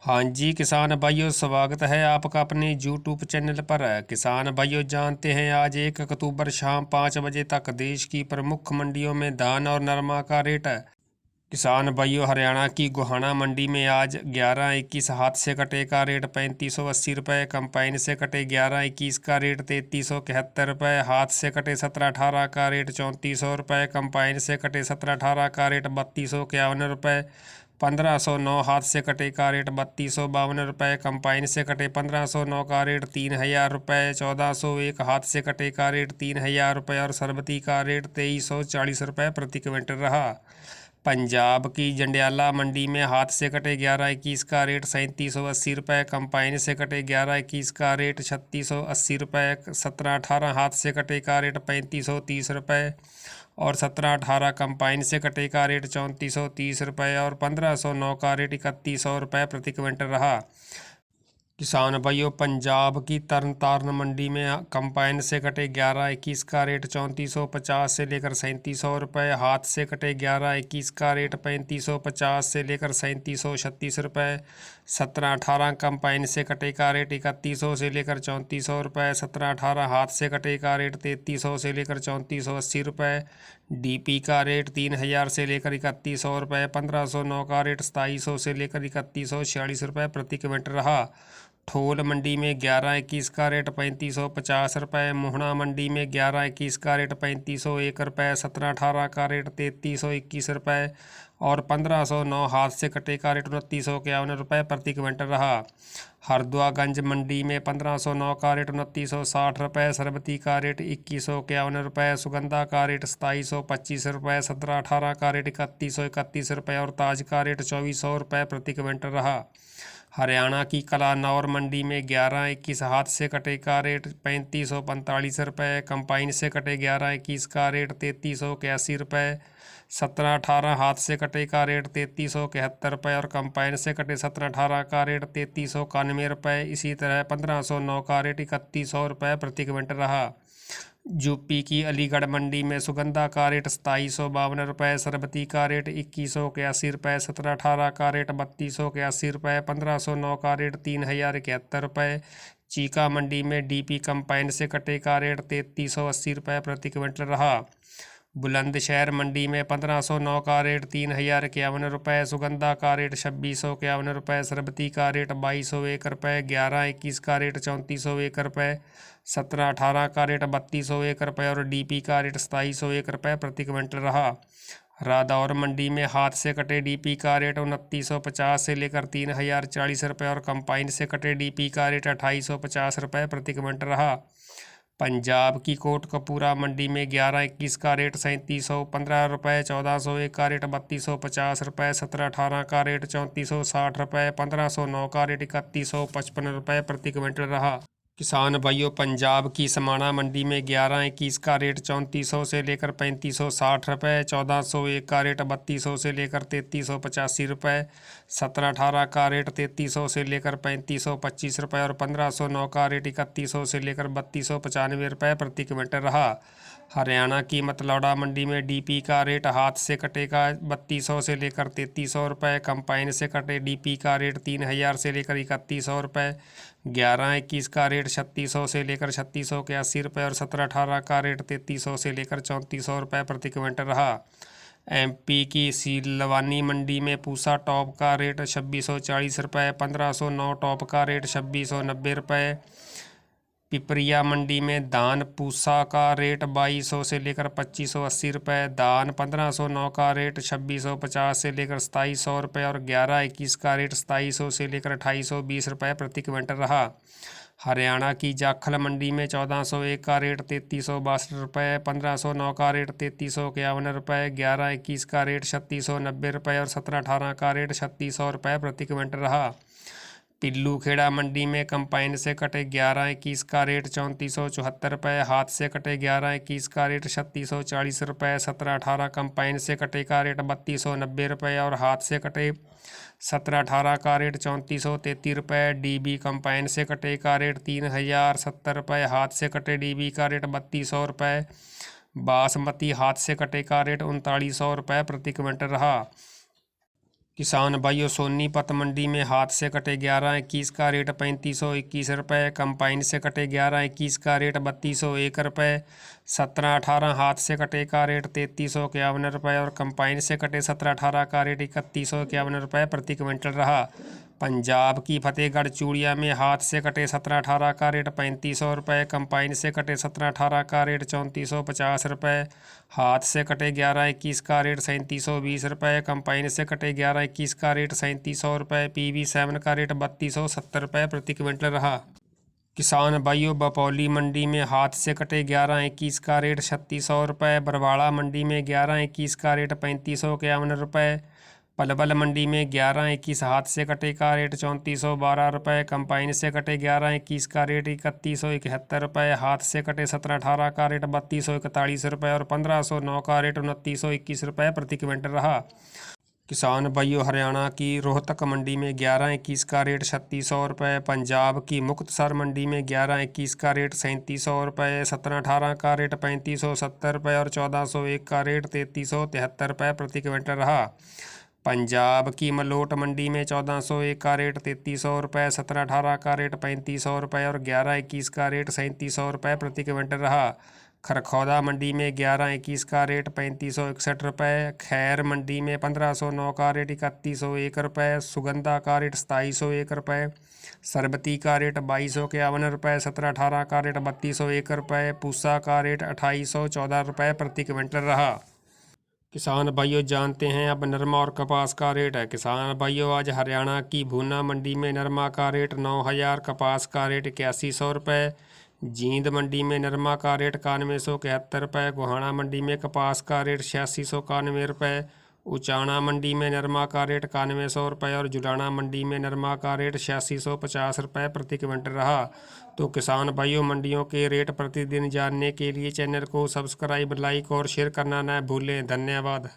हाँ जी किसान भाइयों, स्वागत है आपका अपने यूट्यूब चैनल पर। किसान भाइयों, जानते हैं आज 1 अक्टूबर शाम 5 बजे तक देश की प्रमुख मंडियों में धान और नरमा का रेट है। किसान भाइयों, हरियाणा की गोहाना मंडी में आज 11-21 हाथ से कटे का रेट 3580 रुपये, कंपाइन से कटे 11-21 का रेट 3371 रुपये, हाथ से कटे 17-18 का रेट 3400 रुपये, कंपाइन से कटे 17-18 का रेट 3251 रुपये, 1509 हाथ से कटे का रेट 3252 रुपये, कंपाइन से कटे 1509 का रेट 3000 रुपये, 1401 हाथ से कटे का रेट 3000 रुपये और सरबती का रेट 2340 रुपये प्रति क्विंटल रहा। पंजाब की जंडियाला मंडी में हाथ से कटे 11-21 का रेट 3780 रुपये, कंपाइन से कटे 11-21 का रेट 3680 रुपये, 17-18 हाथ से कटे का रेट 3530 रुपये और 17-18 कंपाइन से कटे का रेट 3430 रुपये और 1509 का रेट 3100 रुपये प्रति क्विंटल रहा। किसान भाइयों, पंजाब की तरन तारण मंडी में कंपाइन से कटे 11-21 का रेट 3450 से लेकर 3700 रुपये, हाथ से कटे 11-21 का रेट 3550 से लेकर 3736 रुपये, 17-18 कंपाइन से कटे का रेट 3100 से लेकर 3400 रुपये, 17-18 हाथ से कटे का रेट 3300 से लेकर 3480 रुपये, डीपी का रेट 3000 से लेकर 3100 रुपये, 1509 का रेट 2700 से लेकर 3146 रुपये प्रति क्विंटल रहा। ठोल मंडी में 11-21 का रेट 3550 रुपये, मोहना मंडी में 11-21 का रेट 3501 रुपये, 17-18 का रेट 3321 रुपये और 1509 हाथ से कटे का रेट 2951 रुपये प्रति क्विंटल रहा। हरदुआगंज मंडी में 1509 का रेट 2960 रुपये, सरबती का रेट 2151 रुपये, सुगंधा का रेट 2725 रुपये, 17-18 का रेट 3131 रुपये और ताज का रेट 2400 रुपये प्रति क्विंटल रहा। हरियाणा की कलानौर मंडी में 11-21 हाथ से कटे का रेट 3545 रुपये, कंपाइन से कटे 11-21 का रेट 3381 रुपये, 17-18 हाथ से कटे का रेट 3371 रुपये और कंपाइन से कटे 17-18 का रेट 3391 रुपये। इसी तरह 1509 का रेट 3100 रुपये प्रति क्विंटल रहा। यूपी की अलीगढ़ मंडी में सुगंधा का रेट 2752 रुपये, सरबती का रेट 2181 रुपये, 17-18 का रेट 3281 रुपये, 1509 का रेट 3071 रुपये। चीका मंडी में डीपी कंपाइन से कटे का रेट 3380 रुपये प्रति क्विंटल रहा। बुलंदशहर मंडी में 1509 का रेट 3051 रुपये, सुगंधा का रेट 2651 रुपये, सरबती का रेट 2201 रुपये, 11-21 का रेट 3401 रुपये, 17-18 का रेट 3201 रुपये और डीपी का रेट 2701 रुपये प्रति क्विंटल रहा। रादौर मंडी में हाथ से कटे डीपी का रेट 2950 से लेकर 3040 रुपये और कंपाइन से कटे डीपी का रेट 2850 रुपये प्रति क्विंटल रहा। पंजाब की कोटकपूरा मंडी में 11-21 का रेट 3715 रुपये, 1401 का रेट 3250 रुपये, 17-18 का रेट 3460 रुपये, 1509 का रेट 3155 रुपये प्रति क्विंटल रहा। किसान भाइयों, पंजाब की समाना मंडी में 11-21 का रेट 3400 से लेकर 3560 रुपये, 1401 का रेट 3200 से लेकर 3385 रुपये, 17-18 का रेट 3300 से लेकर 3525 रुपये और 1509 का रेट 3100 से लेकर 3295 रुपये प्रति क्विंटल रहा। हरियाणा की मतलौडा मंडी में डीपी का रेट हाथ से कटेगा 3200 से लेकर 3300 रुपये, कंपाइन से कटे डीपी का रेट 3000 से लेकर 3100 रुपये, 11-21 का रेट 3600 से लेकर 3680 रुपये और 17-18 का रेट 3300 से लेकर 3400 रुपये प्रति क्विंटल रहा। एमपी की सीलवानी मंडी में पूसा टॉप का रेट 2640 रुपये, 1509 टॉप का रेट 2690 रुपये। पिपरिया मंडी में धान पूसा का रेट 2200 से लेकर 2580 रुपये, धान 1509 का रेट 2650 से लेकर 2700 रुपये और 11-21 का रेट 2700 से लेकर 2820 रुपये प्रति क्विंटल रहा। हरियाणा की जाखल मंडी में 1401 का रेट 3362 रुपये, 1509 का रेट 3351 रुपये, 11-21 का रेट 3690 रुपये और 17-18 का रेट 3600 रुपये प्रति क्विंटल रहा। टिल्लू खेड़ा मंडी में कंपाइन से कटे 11-21 का रेट 3474 रुपये, हाथ से कटे 11-21 का रेट 3640 रुपये, 17-18 कंपाइन से कटे का रेट 3290 रुपये और हाथ से कटे 17-18 का रेट 3433 रुपये। डीबी कंपाइन से कटे का रेट 3070 रुपये, हाथ से कटे डीबी का रेट 3200 रुपये। बासमती हाथ से कटे का रेट 3900 रुपये प्रति क्विंटल रहा। किसान भाइयों, सोनीपत मंडी में हाथ से कटे 11-21 का रेट 3521 रुपये, कंपाइन से कटे 11-21 का रेट 3201 रुपये, 17-18 हाथ से कटे का रेट 3351 रुपये और कंपाइन से कटे 17-18 का रेट 3151 रुपये प्रति क्विंटल रहा। पंजाब की फतेहगढ़ चूड़िया में हाथ से कटे 17-18 का रेट 3500 रुपये, कंपाइन से कटे 17-18 का रेट 3450 रुपये, हाथ से कटे 11-21 का रेट 3720 रुपये, कंपाइन से कटे 11-21 का रेट 3700 रुपये, PV7 का रेट 3270 रुपये प्रति क्विंटल रहा। किसान भाइयों, बपौली मंडी में हाथ से कटे 11-21 का रेट 3600 रुपये, बरवाड़ा मंडी में 11-21 का रेट 3551 रुपये, पलवल मंडी में 11-21 हाथ से कटे का रेट 3412 रुपये, कंपाइन से कटे 11-21 का रेट 3171 रुपये, हाथ से कटे 17-18 का रेट 3241 रुपये और 1509 का रेट 2921 रुपये प्रति क्विंटल रहा। किसान भाइयों, हरियाणा की रोहतक मंडी में 11-21 का रेट 3600 रुपये, पंजाब की मुक्तसर मंडी में 11-21 का रेट 3700 रुपये, 17-18 का रेट 3570 रुपये और 1401 का रेट 3373 रुपये प्रति क्विंटल रहा। पंजाब की मलोट मंडी में 1401 का रेट 3300 रुपये, 17-18 का रेट 3500 रुपये और 11-21 का रेट 3700 रुपये प्रति क्विंटल रहा। खरखौदा मंडी में 11-21 का रेट 3561 रुपये, खैर मंडी में 1509 का रेट 3101 रुपये, सुगंधा का रेट 2701 रुपये, सरबती का रेट 2251 रुपये, 17-18 का रेट 3201 रुपये, पूसा का रेट 2814 रुपये प्रति क्विंटल रहा। किसान भाइयों, जानते हैं अब नरमा और कपास का रेट है। किसान भाइयों, आज हरियाणा की भूना मंडी में नरमा का रेट 9000, कपास का रेट 8100 रुपये, जींद मंडी में नरमा का रेट 9171 रुपये, गोहाना मंडी में कपास का रेट 8691 रुपये, उचाना मंडी में नरमा का रेट 9100 रुपये और जुलाना मंडी में नरमा का रेट 8650 रुपये प्रति क्विंटल रहा। तो किसान भाइयों, मंडियों के रेट प्रतिदिन जानने के लिए चैनल को सब्सक्राइब, लाइक और शेयर करना न भूलें। धन्यवाद।